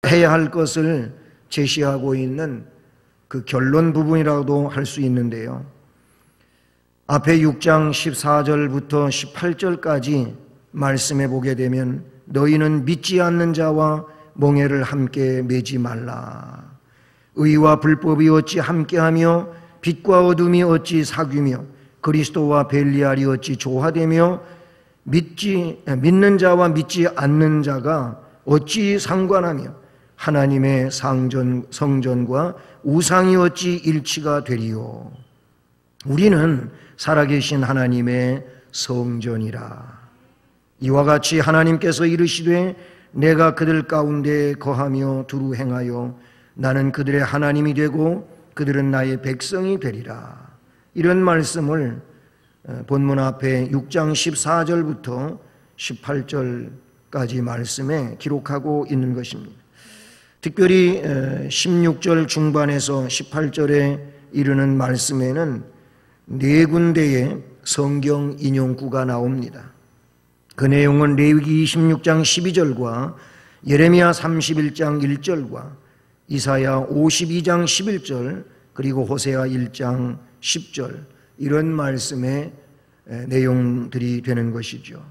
해야 할 것을 제시하고 있는 그 결론 부분이라고도 할 수 있는데요. 앞에 6장 14절부터 18절까지 말씀해 보게 되면 너희는 믿지 않는 자와 멍에를 함께 매지 말라. 의와 불법이 어찌 함께하며 빛과 어둠이 어찌 사귀며 그리스도와 벨리알이 어찌 조화되며 믿는 자와 믿지 않는 자가 어찌 상관하며 하나님의 성전과 우상이 어찌 일치가 되리요. 우리는 살아계신 하나님의 성전이라. 이와 같이 하나님께서 이르시되 내가 그들 가운데 거하며 두루 행하여 나는 그들의 하나님이 되고 그들은 나의 백성이 되리라. 이런 말씀을 본문 앞에 6장 14절부터 18절까지 말씀에 기록하고 있는 것입니다. 특별히 16절 중반에서 18절에 이르는 말씀에는 네 군데의 성경 인용구가 나옵니다. 그 내용은 레위기 26장 12절과 예레미야 31장 1절과 이사야 52장 11절 그리고 호세아 1장 10절 이런 말씀의 내용들이 되는 것이죠.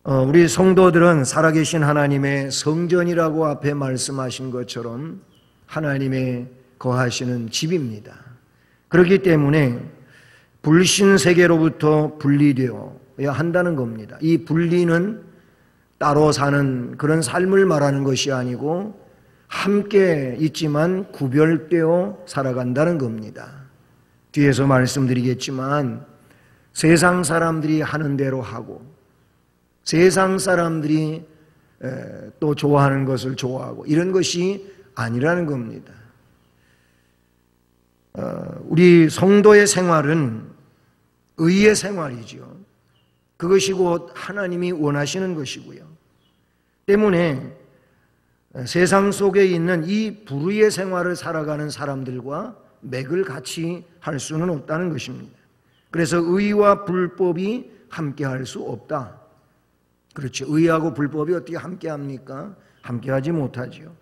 우리 성도들은 살아계신 하나님의 성전이라고 앞에 말씀하신 것처럼 하나님의 거하시는 집입니다. 그렇기 때문에 불신세계로부터 분리되어야 한다는 겁니다. 이 분리는 따로 사는 그런 삶을 말하는 것이 아니고 함께 있지만 구별되어 살아간다는 겁니다. 뒤에서 말씀드리겠지만 세상 사람들이 하는 대로 하고 세상 사람들이 또 좋아하는 것을 좋아하고 이런 것이 아니라는 겁니다. 우리 성도의 생활은 의의 생활이죠. 그것이 곧 하나님이 원하시는 것이고요. 때문에 세상 속에 있는 이 불의의 생활을 살아가는 사람들과 맥을 같이 할 수는 없다는 것입니다. 그래서 의와 불법이 함께할 수 없다. 그렇죠. 의하고 불법이 어떻게 함께합니까? 함께하지 못하죠.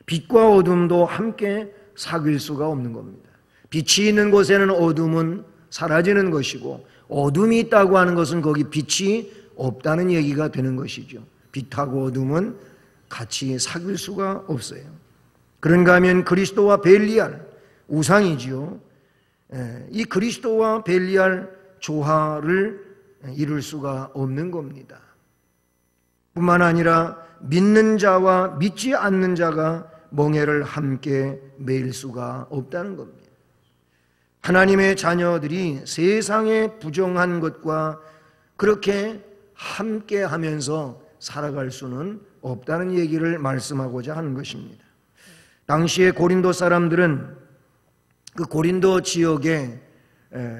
빛과 어둠도 함께 사귈 수가 없는 겁니다. 빛이 있는 곳에는 어둠은 사라지는 것이고 어둠이 있다고 하는 것은 거기 빛이 없다는 얘기가 되는 것이죠. 빛하고 어둠은 같이 사귈 수가 없어요. 그런가 하면 그리스도와 벨리알, 우상이지요. 이 그리스도와 벨리알 조화를 이룰 수가 없는 겁니다. 뿐만 아니라 믿는 자와 믿지 않는 자가 멍에를 함께 매일 수가 없다는 겁니다. 하나님의 자녀들이 세상의 부정한 것과 그렇게 함께 하면서 살아갈 수는 없다는 얘기를 말씀하고자 하는 것입니다. 당시에 고린도 사람들은 그 고린도 지역의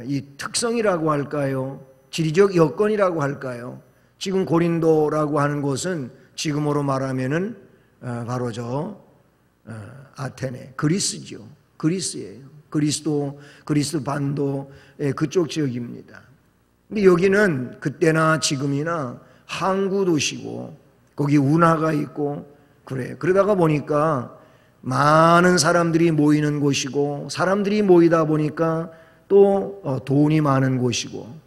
이 특성이라고 할까요? 지리적 여건이라고 할까요? 지금 고린도라고 하는 곳은 지금으로 말하면은 바로 아테네, 그리스죠. 그리스예요. 그리스 반도의 그쪽 지역입니다. 근데 여기는 그때나 지금이나 항구 도시고 거기 운하가 있고 그래요. 그러다가 보니까 많은 사람들이 모이는 곳이고 사람들이 모이다 보니까 또 돈이 많은 곳이고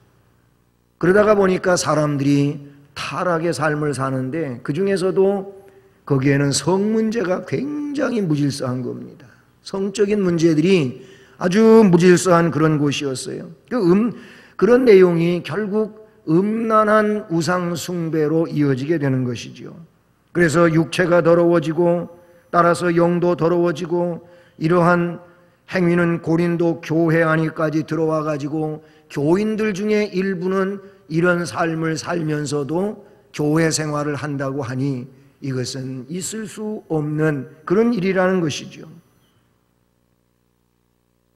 그러다가 보니까 사람들이 타락의 삶을 사는데 그 중에서도 거기에는 성 문제가 굉장히 무질서한 겁니다. 성적인 문제들이 아주 무질서한 그런 곳이었어요. 그런 내용이 결국 음란한 우상 숭배로 이어지게 되는 것이죠. 그래서 육체가 더러워지고 따라서 영도 더러워지고 이러한 행위는 고린도 교회 안에까지 들어와 가지고 교인들 중에 일부는 이런 삶을 살면서도 교회 생활을 한다고 하니 이것은 있을 수 없는 그런 일이라는 것이죠.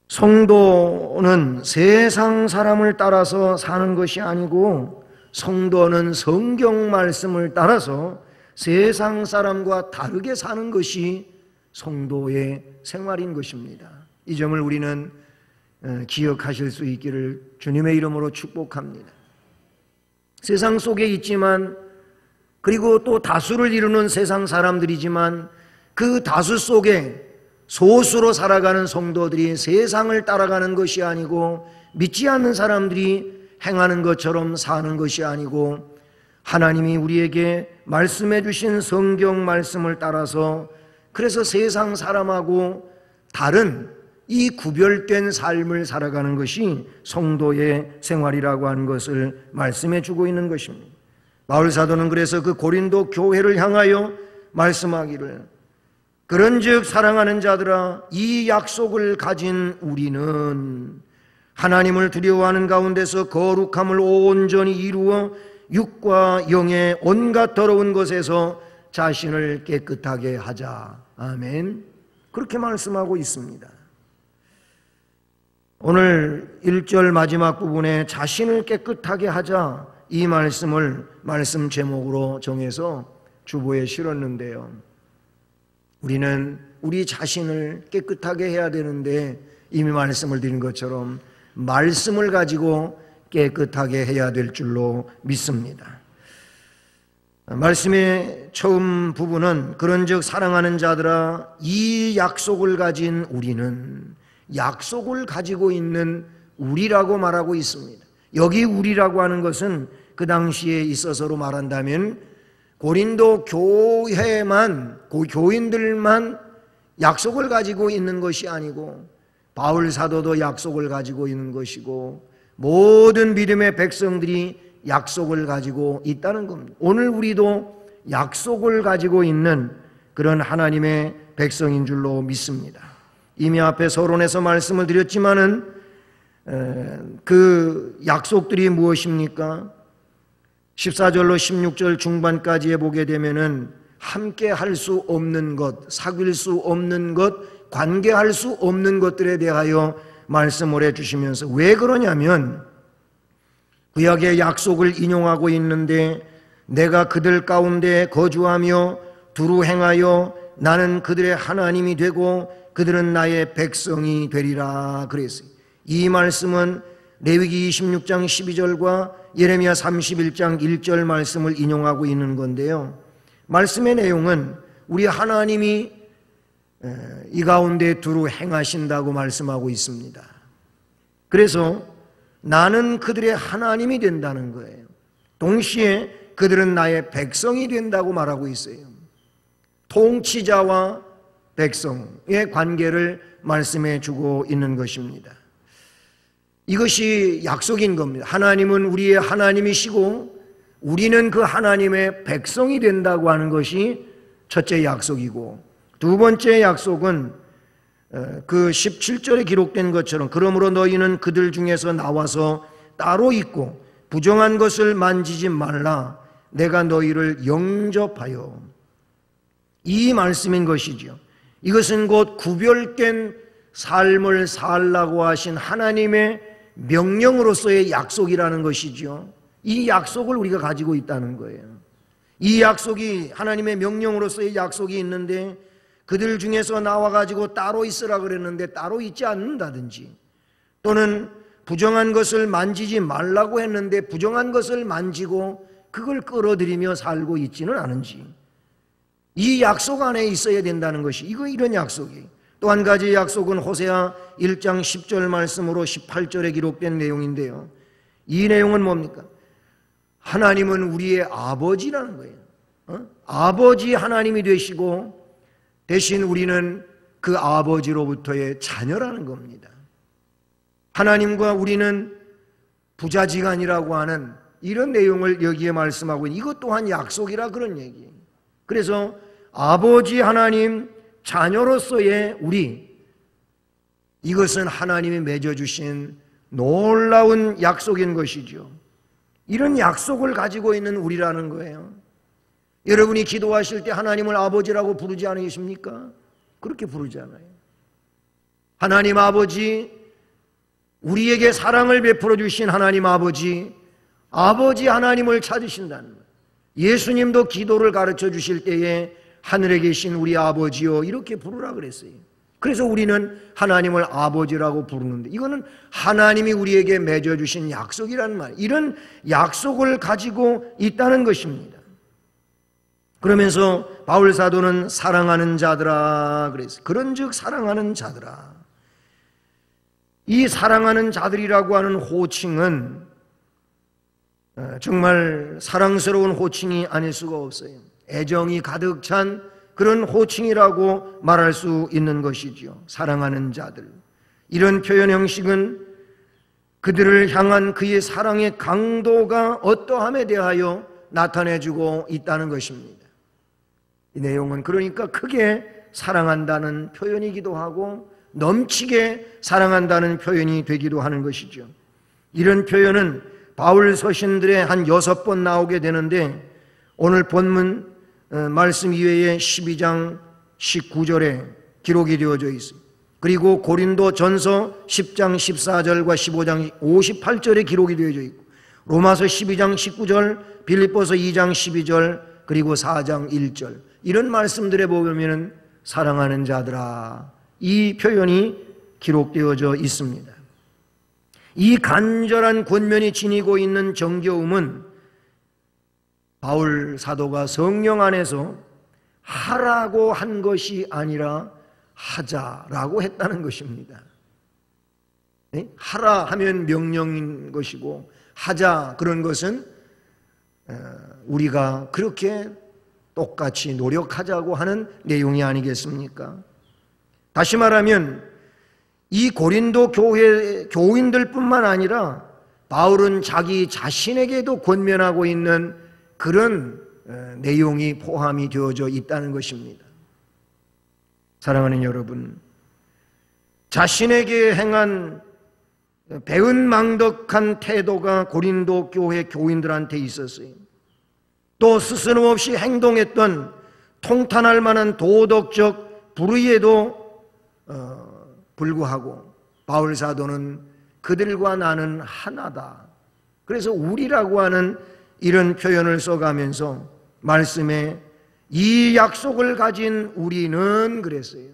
성도는 세상 사람을 따라서 사는 것이 아니고 성도는 성경 말씀을 따라서 세상 사람과 다르게 사는 것이 성도의 생활인 것입니다. 이 점을 우리는 기억하실 수 있기를 주님의 이름으로 축복합니다. 세상 속에 있지만 그리고 또 다수를 이루는 세상 사람들이지만 그 다수 속에 소수로 살아가는 성도들이 세상을 따라가는 것이 아니고 믿지 않는 사람들이 행하는 것처럼 사는 것이 아니고 하나님이 우리에게 말씀해 주신 성경 말씀을 따라서 그래서 세상 사람하고 다른 이 구별된 삶을 살아가는 것이 성도의 생활이라고 하는 것을 말씀해 주고 있는 것입니다. 바울 사도는 그래서 그 고린도 교회를 향하여 말씀하기를 그런즉 사랑하는 자들아 이 약속을 가진 우리는 하나님을 두려워하는 가운데서 거룩함을 온전히 이루어 육과 영의 온갖 더러운 것에서 자신을 깨끗하게 하자. 아멘. 그렇게 말씀하고 있습니다. 오늘 1절 마지막 부분에 자신을 깨끗하게 하자 이 말씀을 말씀 제목으로 정해서 주보에 실었는데요. 우리는 우리 자신을 깨끗하게 해야 되는데 이미 말씀을 드린 것처럼 말씀을 가지고 깨끗하게 해야 될 줄로 믿습니다. 말씀의 처음 부분은 그런즉 사랑하는 자들아 이 약속을 가진 우리는 약속을 가지고 있는 우리라고 말하고 있습니다. 여기 우리라고 하는 것은 그 당시에 있어서로 말한다면 고린도 교회만 교인들만 약속을 가지고 있는 것이 아니고 바울 사도도 약속을 가지고 있는 것이고 모든 믿음의 백성들이 약속을 가지고 있다는 겁니다. 오늘 우리도 약속을 가지고 있는 그런 하나님의 백성인 줄로 믿습니다. 이미 앞에 서론에서 말씀을 드렸지만은 그 약속들이 무엇입니까? 14절로 16절 중반까지에 보게 되면은 함께 할 수 없는 것, 사귈 수 없는 것, 관계할 수 없는 것들에 대하여 말씀을 해주시면서 왜 그러냐면 구약의 약속을 인용하고 있는데 내가 그들 가운데 거주하며 두루 행하여 나는 그들의 하나님이 되고 그들은 나의 백성이 되리라 그랬어요. 이 말씀은 레위기 26장 12절과 예레미야 31장 1절 말씀을 인용하고 있는 건데요. 말씀의 내용은 우리 하나님이 이 가운데 두루 행하신다고 말씀하고 있습니다. 그래서 나는 그들의 하나님이 된다는 거예요. 동시에 그들은 나의 백성이 된다고 말하고 있어요. 통치자와 백성의 관계를 말씀해 주고 있는 것입니다. 이것이 약속인 겁니다. 하나님은 우리의 하나님이시고 우리는 그 하나님의 백성이 된다고 하는 것이 첫째 약속이고 두 번째 약속은 그 17절에 기록된 것처럼 그러므로 너희는 그들 중에서 나와서 따로 있고 부정한 것을 만지지 말라 내가 너희를 영접하여 이 말씀인 것이죠. 이것은 곧 구별된 삶을 살라고 하신 하나님의 명령으로서의 약속이라는 것이죠. 이 약속을 우리가 가지고 있다는 거예요. 이 약속이 하나님의 명령으로서의 약속이 있는데 그들 중에서 나와가지고 따로 있으라 그랬는데 따로 있지 않는다든지 또는 부정한 것을 만지지 말라고 했는데 부정한 것을 만지고 그걸 끌어들이며 살고 있지는 않은지 이 약속 안에 있어야 된다는 것이 이런 약속이 또 한 가지 약속은 호세아 1장 10절 말씀으로 18절에 기록된 내용인데요. 이 내용은 뭡니까? 하나님은 우리의 아버지라는 거예요. 아버지 하나님이 되시고 대신 우리는 그 아버지로부터의 자녀라는 겁니다. 하나님과 우리는 부자지간이라고 하는 이런 내용을 여기에 말씀하고 있는 이것 또한 약속이라 그런 얘기예요. 그래서 아버지 하나님 자녀로서의 우리 이것은 하나님이 맺어주신 놀라운 약속인 것이죠. 이런 약속을 가지고 있는 우리라는 거예요. 여러분이 기도하실 때 하나님을 아버지라고 부르지 않으십니까? 그렇게 부르잖아요. 하나님 아버지, 우리에게 사랑을 베풀어 주신 하나님 아버지, 아버지 하나님을 찾으신다는 거예요. 예수님도 기도를 가르쳐 주실 때에 하늘에 계신 우리 아버지요 이렇게 부르라 그랬어요. 그래서 우리는 하나님을 아버지라고 부르는데 이거는 하나님이 우리에게 맺어주신 약속이라는 말, 이런 약속을 가지고 있다는 것입니다. 그러면서 바울 사도는 사랑하는 자들아 그랬어요. 그런즉 사랑하는 자들아. 이 사랑하는 자들이라고 하는 호칭은 정말 사랑스러운 호칭이 아닐 수가 없어요. 애정이 가득 찬 그런 호칭이라고 말할 수 있는 것이지요. 사랑하는 자들. 이런 표현 형식은 그들을 향한 그의 사랑의 강도가 어떠함에 대하여 나타내주고 있다는 것입니다. 이 내용은 그러니까 크게 사랑한다는 표현이기도 하고 넘치게 사랑한다는 표현이 되기도 하는 것이죠. 이런 표현은 바울 서신들에 한 6번 나오게 되는데 오늘 본문 말씀 이외에 12장 19절에 기록이 되어져 있어요. 그리고 고린도 전서 10장 14절과 15장 58절에 기록이 되어져 있고 로마서 12장 19절, 빌립보서 2장 12절, 그리고 4장 1절 이런 말씀들에 보면 사랑하는 자들아 이 표현이 기록되어져 있습니다. 이 간절한 권면이 지니고 있는 정겨움은 바울 사도가 성령 안에서 하라고 한 것이 아니라 하자라고 했다는 것입니다. 하라 하면 명령인 것이고 하자 그런 것은 우리가 그렇게 똑같이 노력하자고 하는 내용이 아니겠습니까? 다시 말하면 이 고린도 교회 교인들뿐만 아니라 바울은 자기 자신에게도 권면하고 있는 그런 내용이 포함이 되어져 있다는 것입니다. 사랑하는 여러분, 자신에게 행한 배은망덕한 태도가 고린도 교회 교인들한테 있었어요. 또 스스럼 없이 행동했던 통탄할 만한 도덕적 불의에도 불구하고 바울 사도는 그들과 나는 하나다. 그래서 우리라고 하는 이런 표현을 써가면서 말씀에 이 약속을 가진 우리는 그랬어요.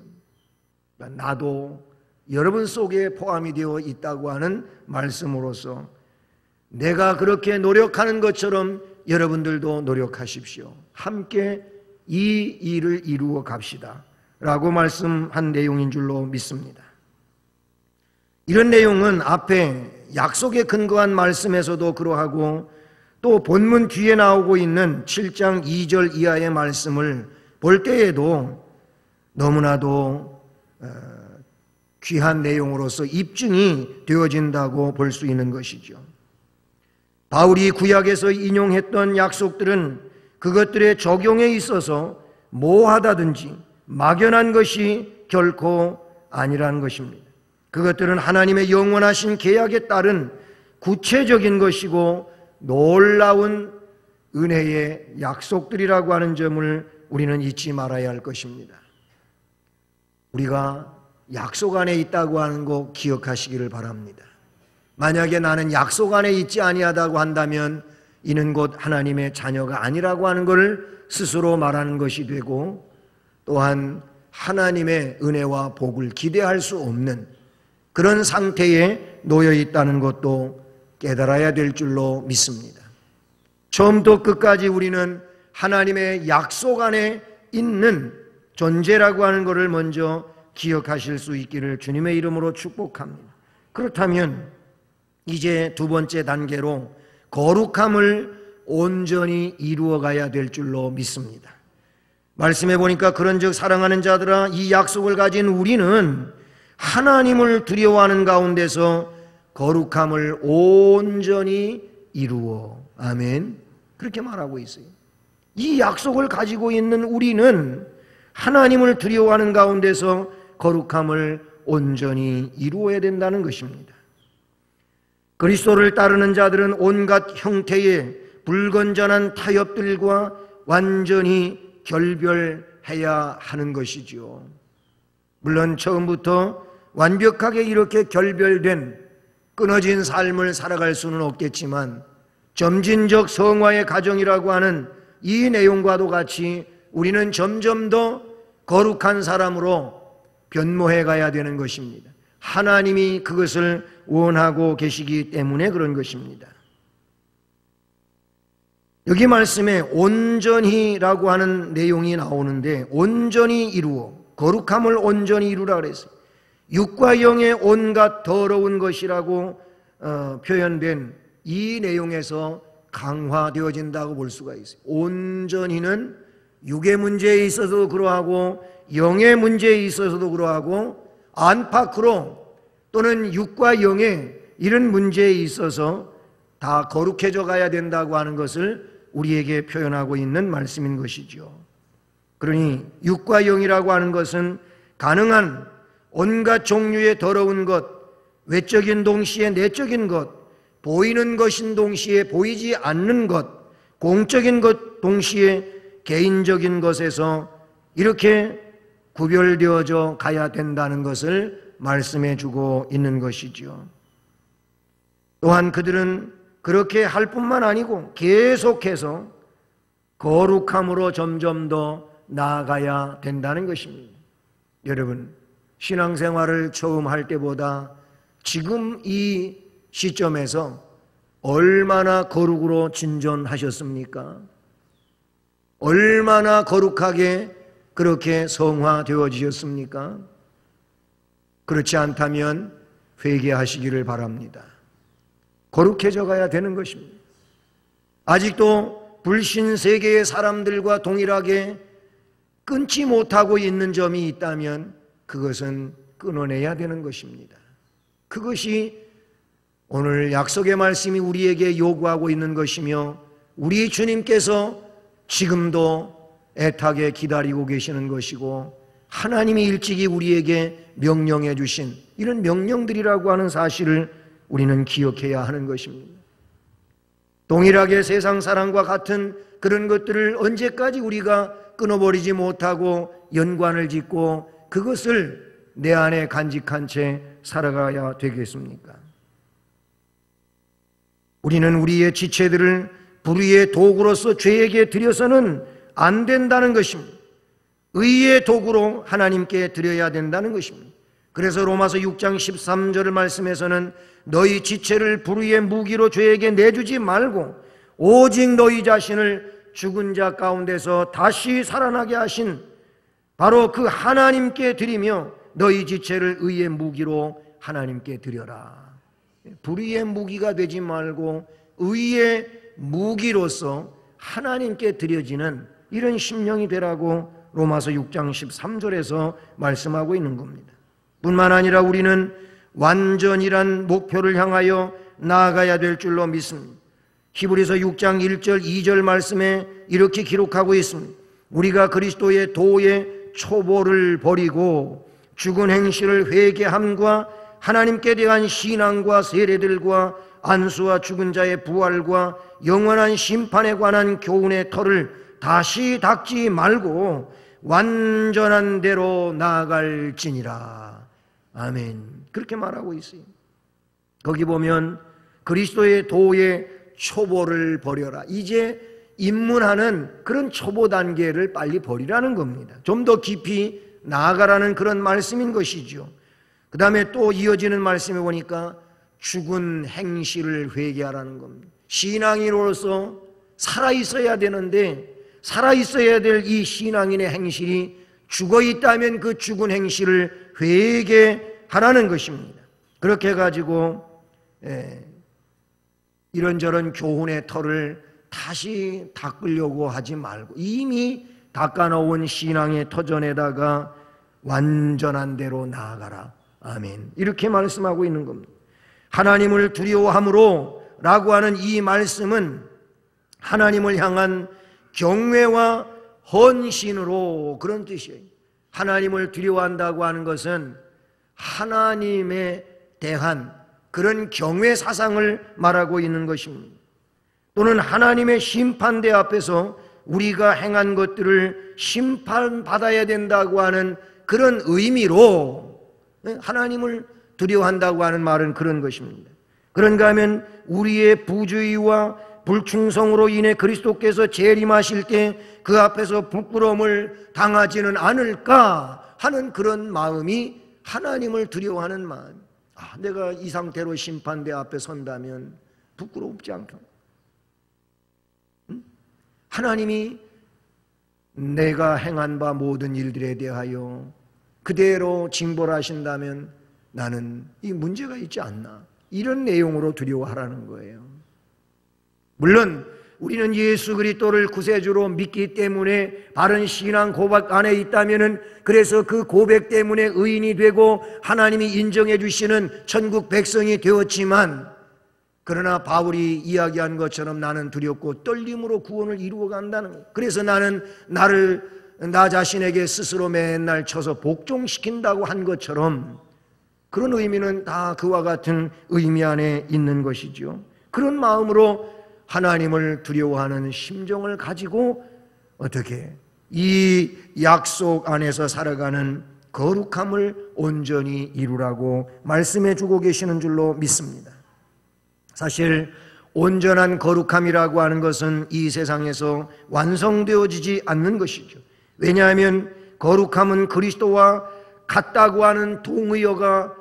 나도 여러분 속에 포함이 되어 있다고 하는 말씀으로서 내가 그렇게 노력하는 것처럼 여러분들도 노력하십시오. 함께 이 일을 이루어 갑시다 라고 말씀한 내용인 줄로 믿습니다. 이런 내용은 앞에 약속에 근거한 말씀에서도 그러하고 또 본문 뒤에 나오고 있는 7장 2절 이하의 말씀을 볼 때에도 너무나도 귀한 내용으로서 입증이 되어진다고 볼 수 있는 것이죠. 바울이 구약에서 인용했던 약속들은 그것들의 적용에 있어서 모호하다든지 막연한 것이 결코 아니라는 것입니다. 그것들은 하나님의 영원하신 계약에 따른 구체적인 것이고 놀라운 은혜의 약속들이라고 하는 점을 우리는 잊지 말아야 할 것입니다. 우리가 약속 안에 있다고 하는 거 기억하시기를 바랍니다. 만약에 나는 약속 안에 있지 아니하다고 한다면 이는 곧 하나님의 자녀가 아니라고 하는 것을 스스로 말하는 것이 되고 또한 하나님의 은혜와 복을 기대할 수 없는 그런 상태에 놓여 있다는 것도 깨달아야 될 줄로 믿습니다. 처음부터 끝까지 우리는 하나님의 약속 안에 있는 존재라고 하는 것을 먼저 기억하실 수 있기를 주님의 이름으로 축복합니다. 그렇다면 이제 두 번째 단계로 거룩함을 온전히 이루어가야 될 줄로 믿습니다. 말씀해 보니까 그런즉 사랑하는 자들아 이 약속을 가진 우리는 하나님을 두려워하는 가운데서 거룩함을 온전히 이루어. 아멘. 그렇게 말하고 있어요. 이 약속을 가지고 있는 우리는 하나님을 두려워하는 가운데서 거룩함을 온전히 이루어야 된다는 것입니다. 그리스도를 따르는 자들은 온갖 형태의 불건전한 타협들과 완전히 결별해야 하는 것이죠. 물론 처음부터 완벽하게 이렇게 결별된 끊어진 삶을 살아갈 수는 없겠지만 점진적 성화의 과정이라고 하는 이 내용과도 같이 우리는 점점 더 거룩한 사람으로 변모해 가야 되는 것입니다. 하나님이 그것을 원하고 계시기 때문에 그런 것입니다. 여기 말씀에 온전히라고 하는 내용이 나오는데, 온전히 이루어, 거룩함을 온전히 이루라 그랬어요. 육과 영의 온갖 더러운 것이라고 표현된 이 내용에서 강화되어진다고 볼 수가 있어요. 온전히는 육의 문제에 있어서도 그러하고 영의 문제에 있어서도 그러하고 안팎으로 또는 육과 영의 이런 문제에 있어서 다 거룩해져 가야 된다고 하는 것을 우리에게 표현하고 있는 말씀인 것이죠. 그러니 육과 영이라고 하는 것은 가능한 온갖 종류의 더러운 것, 외적인 동시에 내적인 것, 보이는 것인 동시에 보이지 않는 것, 공적인 것 동시에 개인적인 것에서 이렇게 구별되어져 가야 된다는 것을 말씀해 주고 있는 것이죠. 또한 그들은 그렇게 할 뿐만 아니고 계속해서 거룩함으로 점점 더 나아가야 된다는 것입니다. 여러분, 신앙생활을 처음 할 때보다 지금 이 시점에서 얼마나 거룩으로 진전하셨습니까? 얼마나 거룩하게 그렇게 성화되어지셨습니까? 그렇지 않다면 회개하시기를 바랍니다. 거룩해져 가야 되는 것입니다. 아직도 불신 세계의 사람들과 동일하게 끊지 못하고 있는 점이 있다면 그것은 끊어내야 되는 것입니다. 그것이 오늘 약속의 말씀이 우리에게 요구하고 있는 것이며 우리 주님께서 지금도 애타게 기다리고 계시는 것이고 하나님이 일찍이 우리에게 명령해 주신 이런 명령들이라고 하는 사실을 우리는 기억해야 하는 것입니다. 동일하게 세상 사람과 같은 그런 것들을 언제까지 우리가 끊어버리지 못하고 연관을 짓고 그것을 내 안에 간직한 채 살아가야 되겠습니까? 우리는 우리의 지체들을 불의의 도구로서 죄에게 드려서는 안 된다는 것입니다. 의의 도구로 하나님께 드려야 된다는 것입니다. 그래서 로마서 6장 13절을 말씀에서는 너희 지체를 불의의 무기로 죄에게 내주지 말고 오직 너희 자신을 죽은 자 가운데서 다시 살아나게 하신 바로 그 하나님께 드리며 너희 지체를 의의 무기로 하나님께 드려라. 불의의 무기가 되지 말고 의의 무기로서 하나님께 드려지는 이런 심령이 되라고 로마서 6장 13절에서 말씀하고 있는 겁니다. 뿐만 아니라 우리는 완전이란 목표를 향하여 나아가야 될 줄로 믿습니다. 히브리서 6장 1절 2절 말씀에 이렇게 기록하고 있습니다. 우리가 그리스도의 도의 초보를 버리고 죽은 행실을 회개함과 하나님께 대한 신앙과 세례들과 안수와 죽은 자의 부활과 영원한 심판에 관한 교훈의 터를 다시 닦지 말고 완전한 대로 나아갈지니라. 아멘. 그렇게 말하고 있어요. 거기 보면 그리스도의 도의 초보를 버려라. 이제 입문하는 그런 초보 단계를 빨리 버리라는 겁니다. 좀 더 깊이 나아가라는 그런 말씀인 것이죠. 그 다음에 또 이어지는 말씀에 보니까 죽은 행실을 회개하라는 겁니다. 신앙인으로서 살아있어야 되는데 살아있어야 될 이 신앙인의 행실이 죽어있다면 그 죽은 행실을 회개하라는 것입니다. 그렇게 해가지고 이런저런 교훈의 털을 다시 닦으려고 하지 말고 이미 닦아놓은 신앙의 터전에다가 완전한 대로 나아가라. 아멘. 이렇게 말씀하고 있는 겁니다. 하나님을 두려워함으로 라고 하는 이 말씀은 하나님을 향한 경외와 헌신으로 그런 뜻이에요. 하나님을 두려워한다고 하는 것은 하나님에 대한 그런 경외 사상을 말하고 있는 것입니다. 또는 하나님의 심판대 앞에서 우리가 행한 것들을 심판받아야 된다고 하는 그런 의미로 하나님을 두려워한다고 하는 말은 그런 것입니다. 그런가 하면 우리의 부주의와 불충성으로 인해 그리스도께서 재림하실 때 그 앞에서 부끄러움을 당하지는 않을까 하는 그런 마음이 하나님을 두려워하는 마음. 내가 이 상태로 심판대 앞에 선다면 부끄럽지 않다. 하나님이 내가 행한 바 모든 일들에 대하여 그대로 징벌 하신다면 나는 이 문제가 있지 않나, 이런 내용으로 두려워하라는 거예요. 물론 우리는 예수 그리스도를 구세주로 믿기 때문에 바른 신앙 고백 안에 있다면은, 그래서 그 고백 때문에 의인이 되고 하나님이 인정해 주시는 천국 백성이 되었지만, 그러나 바울이 이야기한 것처럼 나는 두렵고 떨림으로 구원을 이루어 간다는 거예요. 그래서 나는 나 자신에게 스스로 맨날 쳐서 복종시킨다고 한 것처럼, 그런 의미는 다 그와 같은 의미 안에 있는 것이죠. 그런 마음으로 하나님을 두려워하는 심정을 가지고 어떻게 이 약속 안에서 살아가는 거룩함을 온전히 이루라고 말씀해 주고 계시는 줄로 믿습니다. 사실 온전한 거룩함이라고 하는 것은 이 세상에서 완성되어지지 않는 것이죠. 왜냐하면 거룩함은 그리스도와 같다고 하는 동의어가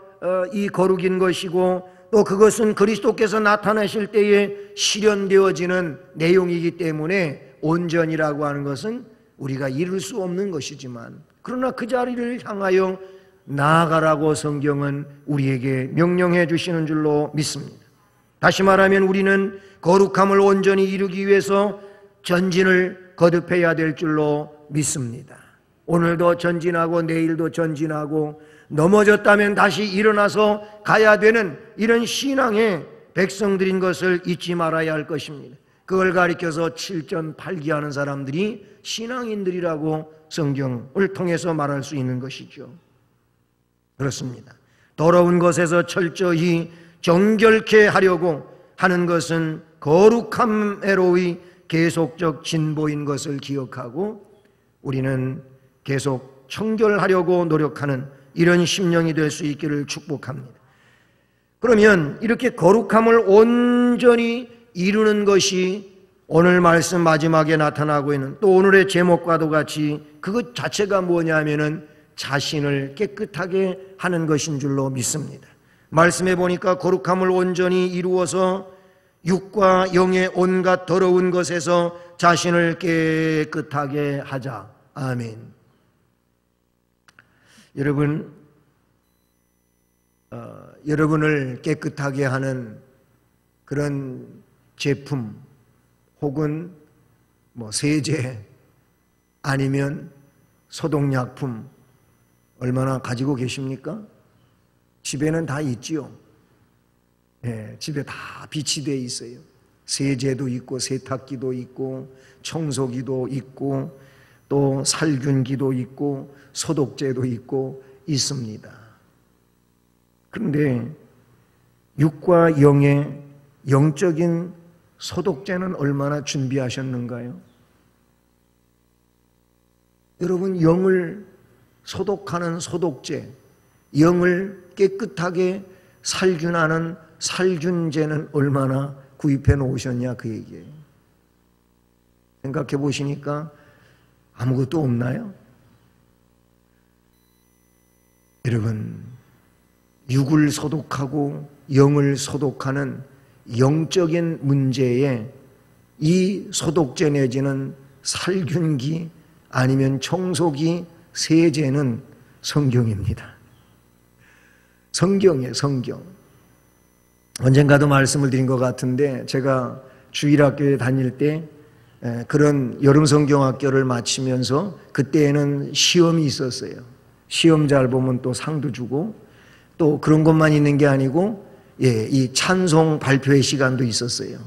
이 거룩인 것이고, 또 그것은 그리스도께서 나타나실 때에 실현되어지는 내용이기 때문에 온전이라고 하는 것은 우리가 이룰 수 없는 것이지만, 그러나 그 자리를 향하여 나아가라고 성경은 우리에게 명령해 주시는 줄로 믿습니다. 다시 말하면 우리는 거룩함을 온전히 이루기 위해서 전진을 거듭해야 될 줄로 믿습니다. 오늘도 전진하고 내일도 전진하고 넘어졌다면 다시 일어나서 가야 되는 이런 신앙의 백성들인 것을 잊지 말아야 할 것입니다. 그걸 가리켜서 7전8기하는 사람들이 신앙인들이라고 성경을 통해서 말할 수 있는 것이죠. 그렇습니다. 더러운 것에서 철저히 정결케 하려고 하는 것은 거룩함에로의 계속적 진보인 것을 기억하고, 우리는 계속 청결하려고 노력하는 이런 심령이 될 수 있기를 축복합니다. 그러면 이렇게 거룩함을 온전히 이루는 것이 오늘 말씀 마지막에 나타나고 있는, 또 오늘의 제목과도 같이 그것 자체가 뭐냐면은 자신을 깨끗하게 하는 것인 줄로 믿습니다. 말씀해 보니까 거룩함을 온전히 이루어서 육과 영의 온갖 더러운 것에서 자신을 깨끗하게 하자. 아멘. 여러분을 깨끗하게 하는 그런 제품 혹은 세제 아니면 소독약품 얼마나 가지고 계십니까? 집에는 다 있지요. 집에 다 비치되어 있어요. 세제도 있고 세탁기도 있고 청소기도 있고 또 살균기도 있고 소독제도 있고 있습니다. 그런데 육과 영의 영적인 소독제는 얼마나 준비하셨는가요? 여러분, 영을 소독하는 소독제, 영을 깨끗하게 살균하는 살균제는 얼마나 구입해 놓으셨냐, 그 얘기예요. 생각해 보시니까 아무것도 없나요? 여러분, 육을 소독하고 영을 소독하는 영적인 문제에 이 소독제 내지는 살균기 아니면 청소기, 세제는 성경입니다. 성경이에요, 성경. 언젠가도 말씀을 드린 것 같은데, 제가 주일학교에 다닐 때 그런 여름 성경학교를 마치면서 그때에는 시험이 있었어요. 시험 잘 보면 또 상도 주고, 또 그런 것만 있는 게 아니고 이 찬송 발표회 시간도 있었어요.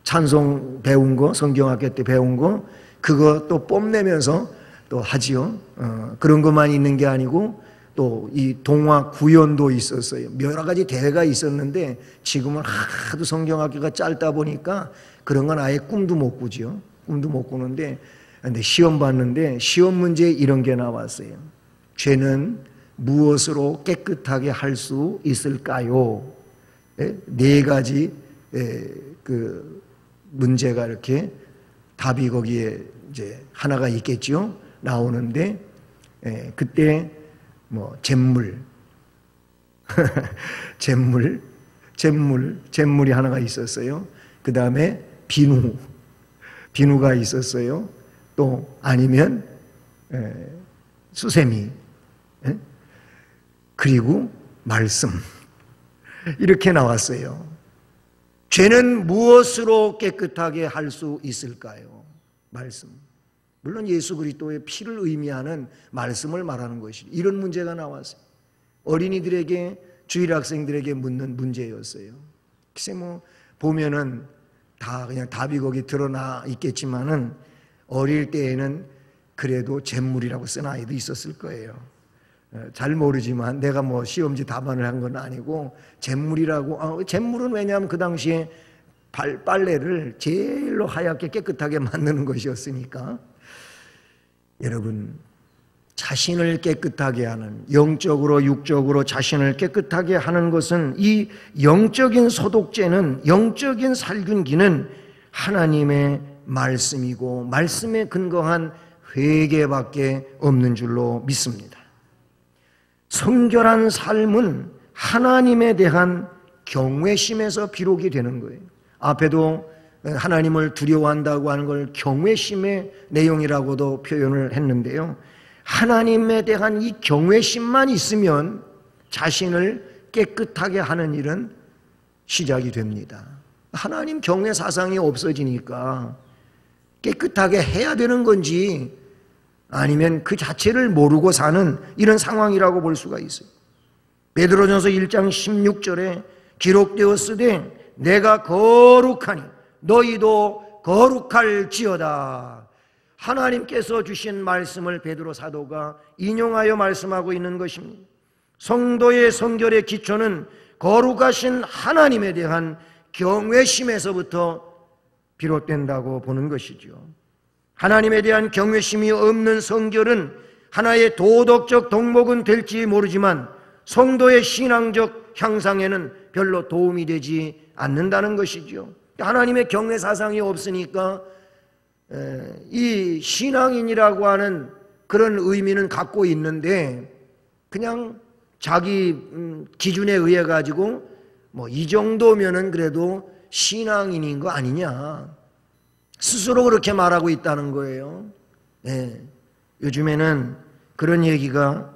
찬송 배운 거, 성경학교 때 배운 거 그거 또 뽐내면서 또 하지요. 그런 것만 있는 게 아니고 또 이 동화 구연도 있었어요. 여러 가지 대회가 있었는데 지금은 하도 성경학교가 짧다 보니까 그런 건 아예 꿈도 못 꾸지요. 꿈도 못 꾸는데, 근데 시험 봤는데 시험 문제에 이런 게 나왔어요. 죄는 무엇으로 깨끗하게 할 수 있을까요? 네 가지 그 문제가 이렇게 답이 거기에 이제 하나가 있겠죠. 나오는데 그때 잿물 잿물이 하나가 있었어요. 그 다음에 비누, 비누가 있었어요. 또 아니면 수세미, 그리고 말씀, 이렇게 나왔어요. 죄는 무엇으로 깨끗하게 할 수 있을까요? 말씀. 물론 예수 그리스도의 피를 의미하는 말씀을 말하는 것이죠. 이런 문제가 나왔어요. 어린이들에게, 주일 학생들에게 묻는 문제였어요. 글쎄 보면은 다 그냥 답이 거기 드러나 있겠지만은 어릴 때에는 그래도 잿물이라고 쓴 아이도 있었을 거예요. 잘 모르지만 내가 시험지 답안을 한 건 아니고 잿물이라고. 잿물은 왜냐하면 그 당시에 빨래를 제일로 하얗게 깨끗하게 만드는 것이었으니까. 여러분, 자신을 깨끗하게 하는, 영적으로 육적으로 자신을 깨끗하게 하는 것은, 이 영적인 소독제는, 영적인 살균기는 하나님의 말씀이고 말씀에 근거한 회개밖에 없는 줄로 믿습니다. 성결한 삶은 하나님에 대한 경외심에서 비롯이 되는 거예요. 앞에도 하나님을 두려워한다고 하는 걸 경외심의 내용이라고도 표현을 했는데요. 하나님에 대한 이 경외심만 있으면 자신을 깨끗하게 하는 일은 시작이 됩니다. 하나님 경외 사상이 없어지니까 깨끗하게 해야 되는 건지 아니면 그 자체를 모르고 사는 이런 상황이라고 볼 수가 있어요. 베드로전서 1장 16절에 기록되었으되 내가 거룩하니 너희도 거룩할지어다. 하나님께서 주신 말씀을 베드로 사도가 인용하여 말씀하고 있는 것입니다. 성도의 성결의 기초는 거룩하신 하나님에 대한 경외심에서부터 비롯된다고 보는 것이죠. 하나님에 대한 경외심이 없는 성결은 하나의 도덕적 덕목은 될지 모르지만 성도의 신앙적 향상에는 별로 도움이 되지 않는다는 것이죠. 하나님의 경외 사상이 없으니까 이 신앙인이라고 하는 그런 의미는 갖고 있는데 그냥 자기 기준에 의해 가지고 이 정도면은 그래도 신앙인인 거 아니냐, 스스로 그렇게 말하고 있다는 거예요. 요즘에는 그런 얘기가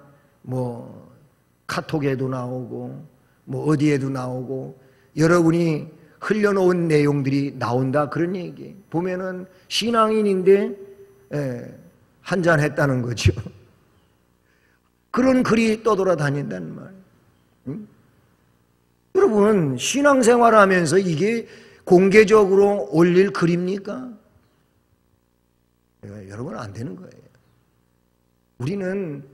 카톡에도 나오고 어디에도 나오고 여러분이 흘려놓은 내용들이 나온다, 그런 얘기 보면은 신앙인인데 한잔 했다는 거죠. 그런 글이 떠돌아다닌다는 말. 여러분, 신앙생활하면서 이게 공개적으로 올릴 글입니까? 여러분, 안 되는 거예요. 우리는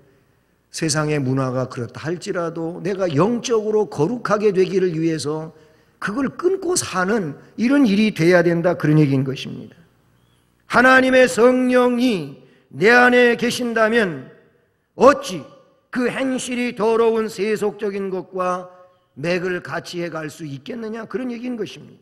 세상의 문화가 그렇다 할지라도 내가 영적으로 거룩하게 되기를 위해서 그걸 끊고 사는 이런 일이 돼야 된다, 그런 얘기인 것입니다. 하나님의 성령이 내 안에 계신다면 어찌 그 행실이 더러운 세속적인 것과 맥을 같이 해갈 수 있겠느냐, 그런 얘기인 것입니다.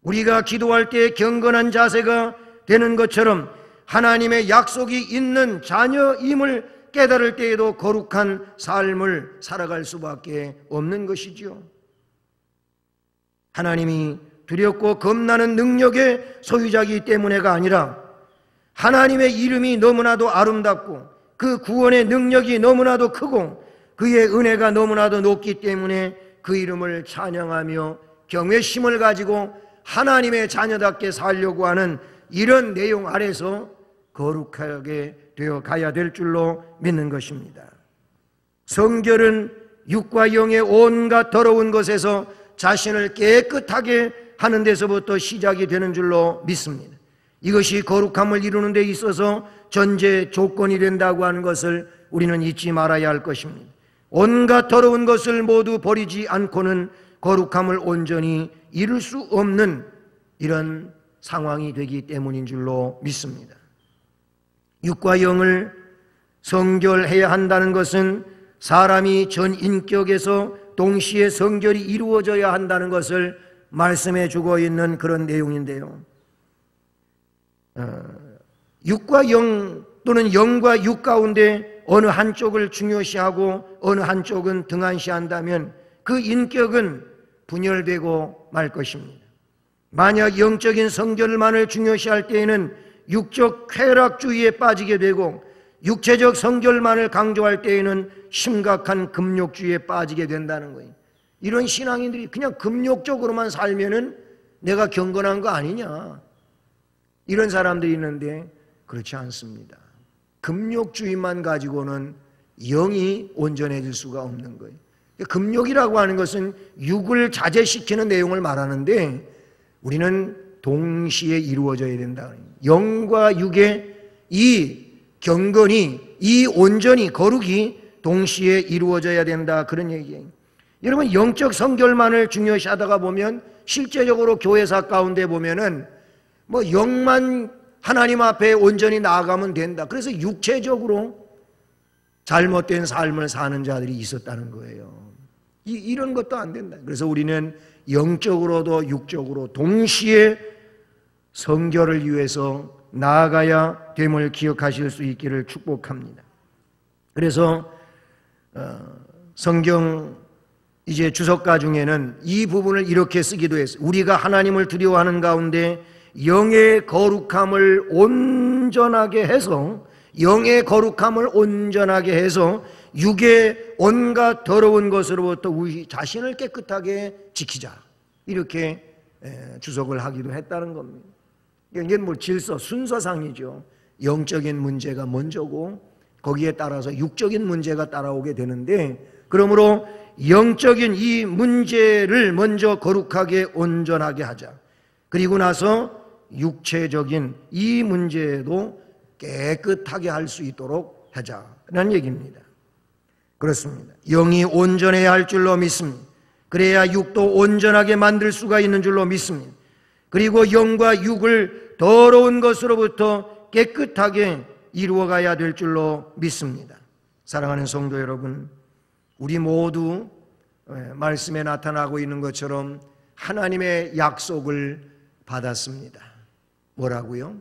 우리가 기도할 때 경건한 자세가 되는 것처럼 하나님의 약속이 있는 자녀임을 깨달을 때에도 거룩한 삶을 살아갈 수밖에 없는 것이죠. 하나님이 두렵고 겁나는 능력의 소유자이기 때문에가 아니라 하나님의 이름이 너무나도 아름답고 그 구원의 능력이 너무나도 크고 그의 은혜가 너무나도 높기 때문에 그 이름을 찬양하며 경외심을 가지고 하나님의 자녀답게 살려고 하는 이런 내용 아래서 거룩하게 되어 가야 될 줄로 믿는 것입니다. 성결은 육과 영의 온갖 더러운 것에서 자신을 깨끗하게 하는 데서부터 시작이 되는 줄로 믿습니다. 이것이 거룩함을 이루는 데 있어서 전제 조건이 된다고 하는 것을 우리는 잊지 말아야 할 것입니다. 온갖 더러운 것을 모두 버리지 않고는 거룩함을 온전히 이룰 수 없는 이런 상황이 되기 때문인 줄로 믿습니다. 육과 영을 성결해야 한다는 것은 사람이 전 인격에서 동시에 성결이 이루어져야 한다는 것을 말씀해 주고 있는 그런 내용인데요. 육과 영 또는 영과 육 가운데 어느 한쪽을 중요시하고 어느 한쪽은 등한시한다면 그 인격은 분열되고 말 것입니다. 만약 영적인 성결만을 중요시할 때에는 육적 쾌락주의에 빠지게 되고, 육체적 성결만을 강조할 때에는 심각한 금욕주의에 빠지게 된다는 거예요. 이런 신앙인들이 그냥 금욕적으로만 살면은 내가 경건한 거 아니냐, 이런 사람들이 있는데 그렇지 않습니다. 금욕주의만 가지고는 영이 온전해질 수가 없는 거예요. 금욕이라고 하는 것은 육을 자제시키는 내용을 말하는데, 우리는 동시에 이루어져야 된다. 영과 육의 이 경건이, 이 온전히, 거룩이 동시에 이루어져야 된다, 그런 얘기예요. 여러분, 영적 성결만을 중요시하다가 보면 실제적으로 교회사 가운데 보면은 영만 하나님 앞에 온전히 나아가면 된다, 그래서 육체적으로 잘못된 삶을 사는 자들이 있었다는 거예요. 이런 것도 안 된다. 그래서 우리는 영적으로도 육적으로 동시에 성결을 위해서 나아가야 됨을 기억하실 수 있기를 축복합니다. 그래서 성경 이제 주석가 중에는 이 부분을 이렇게 쓰기도 했어요. 우리가 하나님을 두려워하는 가운데 영의 거룩함을 온전하게 해서, 영의 거룩함을 온전하게 해서 육의 온갖 더러운 것으로부터 우리 자신을 깨끗하게 지키자, 이렇게 주석을 하기도 했다는 겁니다. 이게 질서, 순서상이죠. 영적인 문제가 먼저고 거기에 따라서 육적인 문제가 따라오게 되는데, 그러므로 영적인 이 문제를 먼저 거룩하게 온전하게 하자. 그리고 나서 육체적인 이 문제도 깨끗하게 할 수 있도록 하자는 얘기입니다. 그렇습니다. 영이 온전해야 할 줄로 믿습니다. 그래야 육도 온전하게 만들 수가 있는 줄로 믿습니다. 그리고 영과 육을 더러운 것으로부터 깨끗하게 이루어가야 될 줄로 믿습니다. 사랑하는 성도 여러분, 우리 모두 말씀에 나타나고 있는 것처럼 하나님의 약속을 받았습니다. 뭐라고요?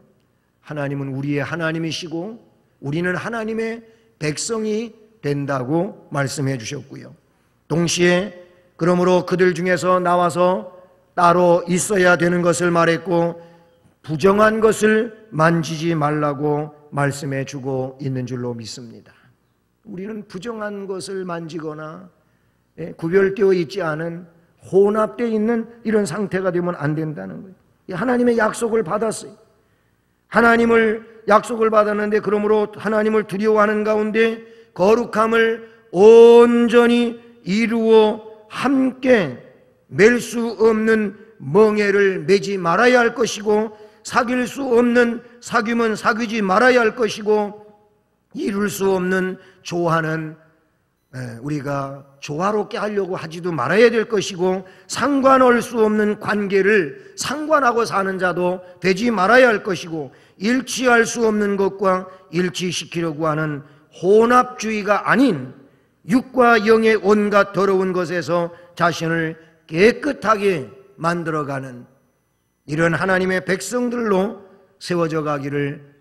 하나님은 우리의 하나님이시고 우리는 하나님의 백성이 된다고 말씀해 주셨고요. 동시에 그러므로 그들 중에서 나와서 따로 있어야 되는 것을 말했고, 부정한 것을 만지지 말라고 말씀해 주고 있는 줄로 믿습니다. 우리는 부정한 것을 만지거나 구별되어 있지 않은, 혼합되어 있는 이런 상태가 되면 안 된다는 거예요. 하나님의 약속을 받았어요. 하나님을 약속을 받았는데, 그러므로 하나님을 두려워하는 가운데 거룩함을 온전히 이루어 함께 맬 수 없는 멍에를 매지 말아야 할 것이고, 사귈 수 없는 사귐은 사귀지 말아야 할 것이고, 이룰 수 없는 조화는 우리가 조화롭게 하려고 하지도 말아야 될 것이고, 상관할 수 없는 관계를 상관하고 사는 자도 되지 말아야 할 것이고, 일치할 수 없는 것과 일치시키려고 하는 혼합주의가 아닌 육과 영의 온갖 더러운 것에서 자신을 깨끗하게 만들어가는 이런 하나님의 백성들로 세워져 가기를